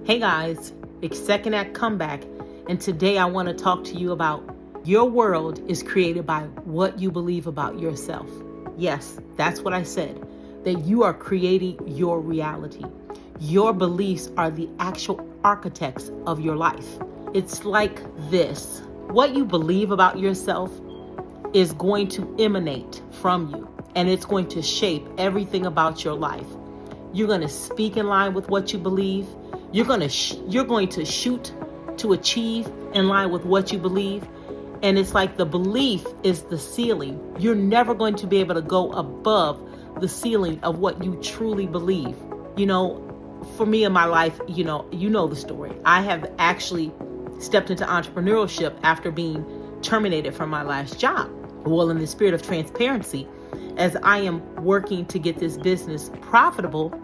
Hey guys, it's Second Act Comeback, and today I want to talk to you about your world is created by what you believe about yourself. Yes, that's what I said, that you are creating your reality. Your beliefs are the actual architects of your life. It's like this. What you believe about yourself is going to emanate from you, and it's going to shape everything about your life. You're going to speak in line with what you believe. You're going to shoot to achieve in line with what you believe. And it's like the belief is the ceiling. You're never going to be able to go above the ceiling of what you truly believe. You know, for me in my life, you know the story. I have actually stepped into entrepreneurship after being terminated from my last job. Well, in the spirit of transparency, as I am working to get this business profitable,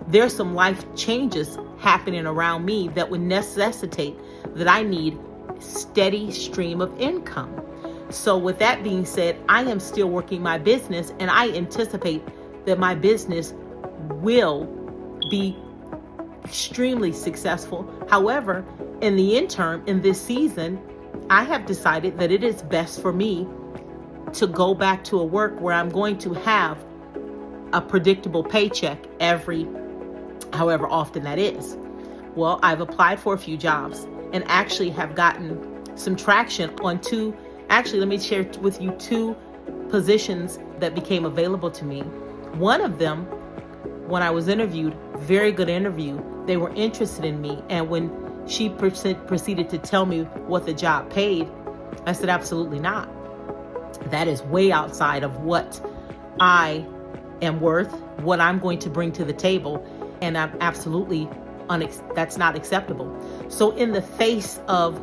there's some life changes happening around me that would necessitate that I need steady stream of income. So with that being said, I am still working my business, and I anticipate that my business will be extremely successful. However, in the interim, in this season, I have decided that it is best for me to go back to a work where I'm going to have a predictable paycheck however often that is. Well, I've applied for a few jobs and actually have gotten some traction on let me share with you two positions that became available to me. One of them, when I was interviewed, very good interview, they were interested in me. And when she proceeded to tell me what the job paid, I said, absolutely not. That is way outside of what I am worth, what I'm going to bring to the table. And I'm absolutely, that's not acceptable. So in the face of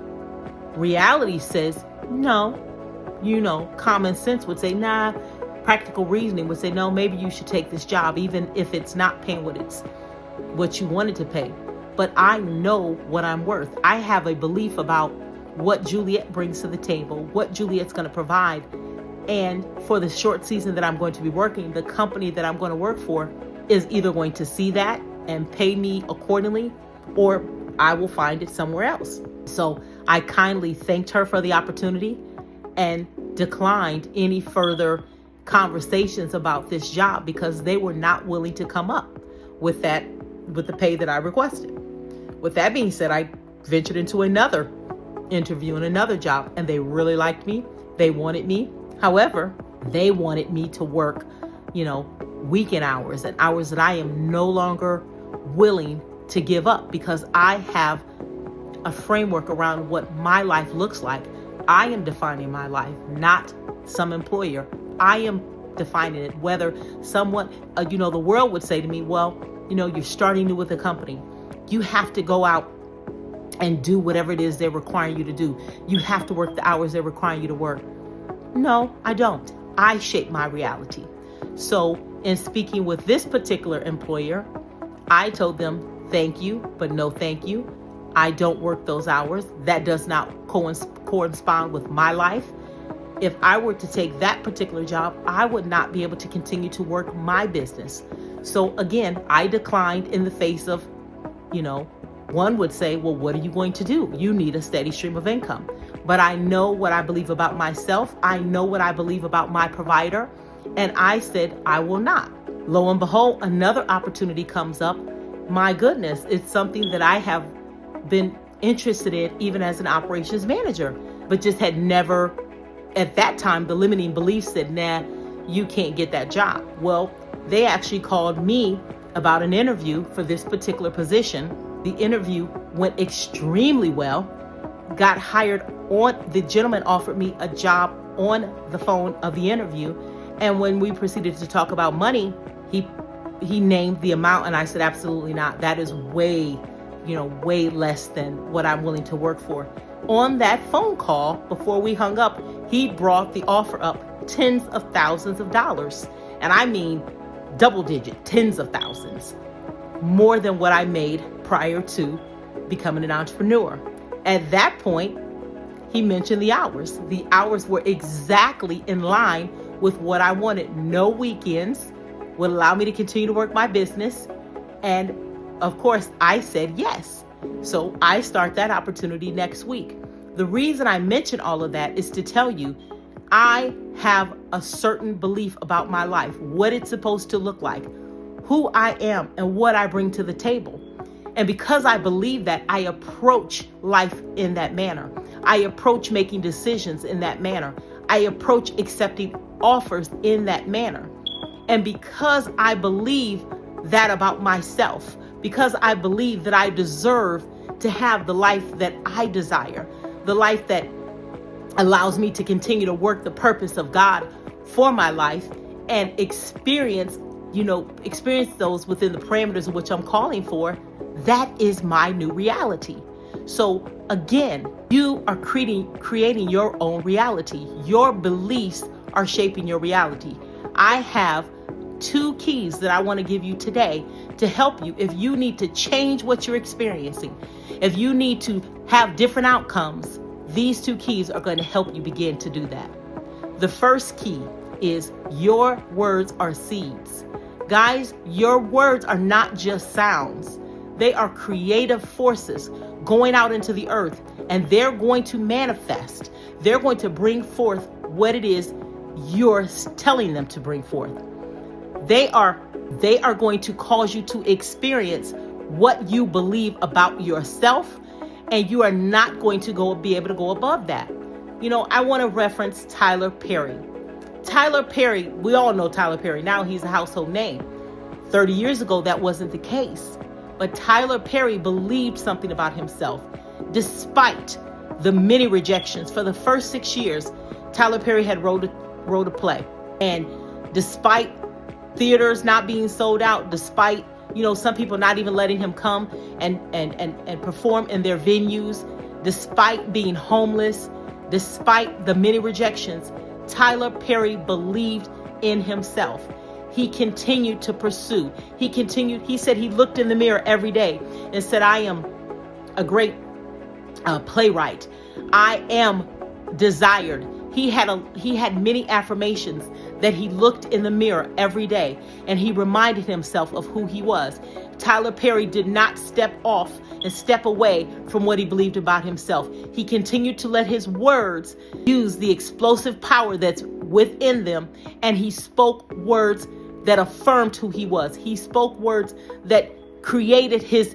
reality says, no, common sense would say, nah, practical reasoning would say, no, maybe you should take this job, even if it's not paying what you wanted to pay. But I know what I'm worth. I have a belief about what Juliet brings to the table, what Juliet's going to provide. And for the short season that I'm going to be working, the company that I'm going to work for is either going to see that and pay me accordingly, or I will find it somewhere else. So I kindly thanked her for the opportunity and declined any further conversations about this job because they were not willing to come up with the pay that I requested. With that being said, I ventured into another interview and another job, and they really liked me. They wanted me. However, they wanted me to work, weekend hours and hours that I am no longer willing to give up because I have a framework around what my life looks like. I am defining my life, not some employer. I am defining it. Whether someone, the world would say to me, well, you're starting new with a company. You have to go out and do whatever it is they're requiring you to do. You have to work the hours they're requiring you to work. No, I don't. I shape my reality. So in speaking with this particular employer, I told them, thank you, but no thank you. I don't work those hours. That does not correspond with my life. If I were to take that particular job, I would not be able to continue to work my business. So again, I declined in the face of, one would say, well, what are you going to do? You need a steady stream of income. But I know what I believe about myself. I know what I believe about my provider. And I said, I will not. Lo and behold, another opportunity comes up. My goodness, it's something that I have been interested in even as an operations manager, but just had never, at that time, the limiting belief said, nah, you can't get that job. Well, they actually called me about an interview for this particular position. The interview went extremely well. Got hired the gentleman offered me a job on the phone of the interview. And when we proceeded to talk about money, he named the amount, and I said, absolutely not. That is way less than what I'm willing to work for. On that phone call, before we hung up, he brought the offer up tens of thousands of dollars. And I mean, double digit, tens of thousands, more than what I made prior to becoming an entrepreneur. At that point, he mentioned the hours. The hours were exactly in line with what I wanted. No weekends, would allow me to continue to work my business. And of course, I said yes. So I start that opportunity next week. The reason I mention all of that is to tell you I have a certain belief about my life, what it's supposed to look like, who I am, and what I bring to the table. And because I believe that, I approach life in that manner. I approach making decisions in that manner. I approach accepting offers in that manner. And because I believe that about myself, because I believe that I deserve to have the life that I desire, the life that allows me to continue to work the purpose of God for my life and experience those within the parameters of which I'm calling for, that is my new reality. So again, you are creating your own reality. Your beliefs are shaping your reality. I have 2 keys that I want to give you today to help you if you need to change what you're experiencing, if you need to have different outcomes. These 2 keys are going to help you begin to do that. The first key is your words are seeds. Guys, your words are not just sounds. They are creative forces going out into the earth, and they're going to manifest. They're going to bring forth what it is you're telling them to bring forth. They are going to cause you to experience what you believe about yourself, and you are not going to be able to go above that. I want to reference Tyler Perry. Tyler Perry, we all know Tyler Perry. Now he's a household name. 30 years ago, that wasn't the case. But Tyler Perry believed something about himself. Despite the many rejections, for the first 6 years, Tyler Perry had wrote a play. And despite theaters not being sold out, despite some people not even letting him come and perform in their venues, despite being homeless, despite the many rejections, Tyler Perry believed in himself. He continued to pursue. He said he looked in the mirror every day and said, I am a great playwright. I am desired. He had many affirmations that he looked in the mirror every day, and he reminded himself of who he was. Tyler Perry did not step off and step away from what he believed about himself. He continued to let his words use the explosive power that's within them, and he spoke words that affirmed who he was. He spoke words that created his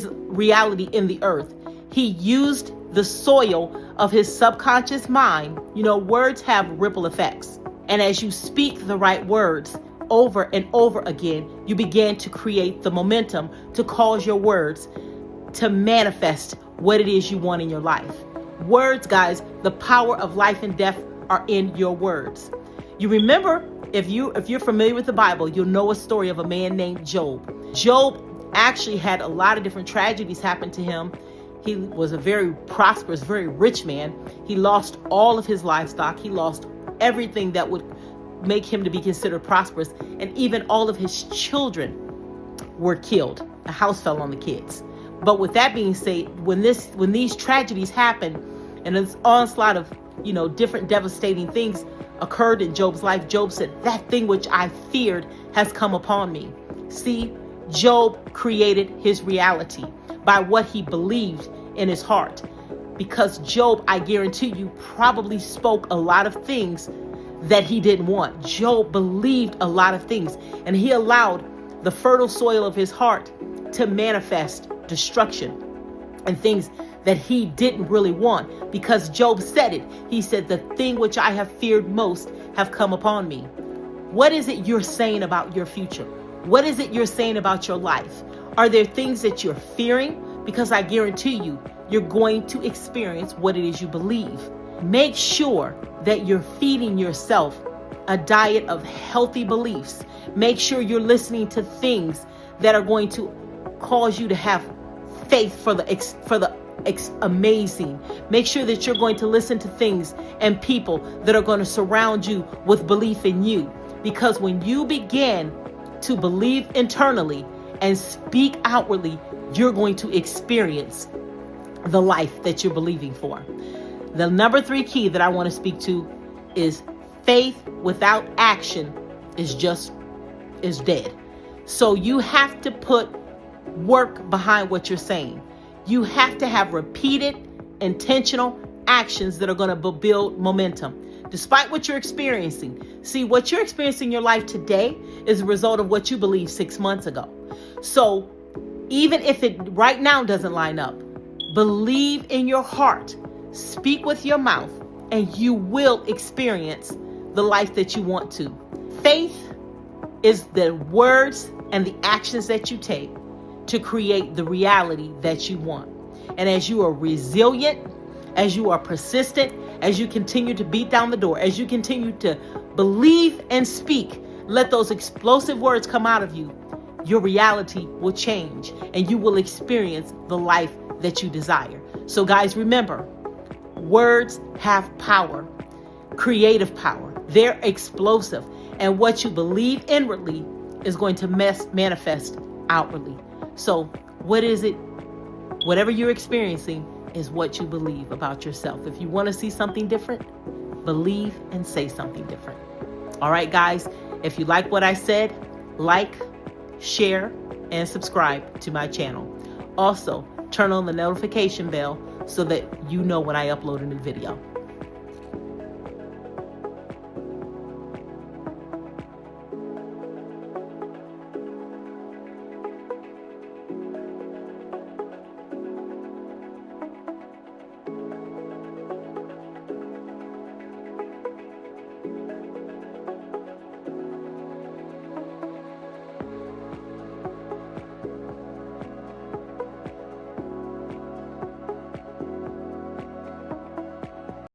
reality in the earth. He used the soil of his subconscious mind. Words have ripple effects. And as you speak the right words over and over again, you begin to create the momentum to cause your words to manifest what it is you want in your life. Words, guys, the power of life and death are in your words. You remember, if you're familiar with the Bible, you'll know a story of a man named Job. Job actually had a lot of different tragedies happen to him. He was a very prosperous, very rich man. He lost all of his livestock. He lost everything that would make him to be considered prosperous. And even all of his children were killed. The house fell on the kids. But with that being said, when these tragedies happen and this onslaught of, different devastating things occurred in Job's life, Job said, that thing which I feared has come upon me. See, Job created his reality by what he believed in his heart. Because Job, I guarantee you, probably spoke a lot of things that he didn't want. Job believed a lot of things, and he allowed the fertile soil of his heart to manifest destruction and things that he didn't really want, because Job said it. He said, the thing which I have feared most have come upon me. What is it you're saying about your future? What is it you're saying about your life? Are there things that you're fearing? Because I guarantee you, you're going to experience what it is you believe. Make sure that you're feeding yourself a diet of healthy beliefs. Make sure you're listening to things that are going to cause you to have faith for the amazing. Make sure that you're going to listen to things and people that are going to surround you with belief in you. Because when you begin to believe internally and speak outwardly, you're going to experience the life that you're believing for. The number 3 key that I want to speak to is faith without action is dead. So you have to put work behind what you're saying. You have to have repeated, intentional actions that are going to build momentum. Despite what you're experiencing. See, what you're experiencing in your life today is a result of what you believed 6 months ago. So even if it right now doesn't line up, believe in your heart, speak with your mouth, and you will experience the life that you want to. Faith is the words and the actions that you take to create the reality that you want. And as you are resilient, as you are persistent, as you continue to beat down the door, as you continue to believe and speak, let those explosive words come out of you, your reality will change and you will experience the life that you desire. So guys, remember, words have power, creative power. They're explosive. And what you believe inwardly is going to manifest outwardly. So what is it? Whatever you're experiencing is what you believe about yourself. If you want to see something different, believe and say something different. All right, guys, if you like what I said, like, share, and subscribe to my channel. Also, turn on the notification bell so that you know when I upload a new video.